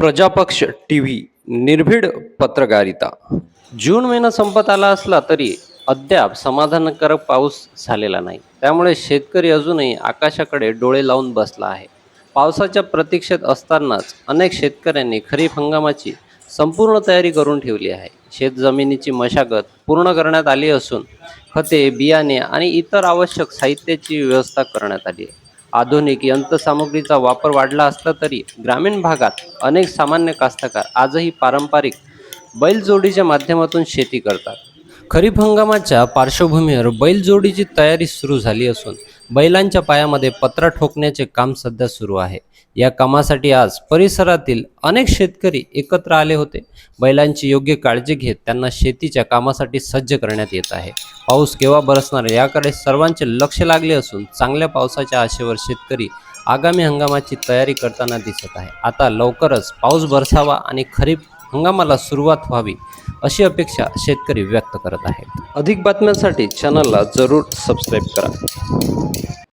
प्रजापक्ष TV निर्भीड पत्रकारिता. जून महिना संपत आला असला तरी अद्याप समाधानकारक पाऊस झालेला नाही. त्यामुळे शेतकरी अजूनही आकाशाकडे डोळे लावून बसला आहे. पावसाच्या प्रतीक्षेत असतानाच अनेक शेतकऱ्यांनी खरीप हंगामाची संपूर्ण तयारी करून ठेवली आहे. शेतजमिनीची मशागत पूर्ण करण्यात आली असून खते, बियाणे आणि इतर आवश्यक साहित्याची व्यवस्था करण्यात आली आहे. आधुनिक यंत्रसामुग्रीचा वापर वाढला असला तरी ग्रामीण भागात अनेक सामान्य कास्तकार आजही पारंपरिक बैलजोडीच्या माध्यमातून शेती करतात. खरीप हंगामाच्या पार्श्वभूमीवर बैलजोडीची तयारी सुरू झाली असून बैलांच्या पायामध्ये पत्रा ठोकण्याचे काम सध्या सुरू आहे. या कामासाठी आज परिसरातील अनेक शेतकरी एकत्र आले होते. बैलांची योग्य काळजी घेत त्यांना शेतीच्या कामासाठी सज्ज करण्यात येत आहे. पाऊस केव्हा बरसणार याकडे सर्वांचे लक्ष लागले असून चांगल्या पावसाच्या आशेवर शेतकरी आगामी हंगामाची तयारी करताना दिसत आहे. आता लवकरच पाऊस बरसावा आणि खरीप हंगामाला सुरुवात व्हावी अशी अपेक्षा शेतकरी व्यक्त करत आहेत. अधिक बातम्यांसाठी चॅनलला जरूर सबस्क्राईब करा.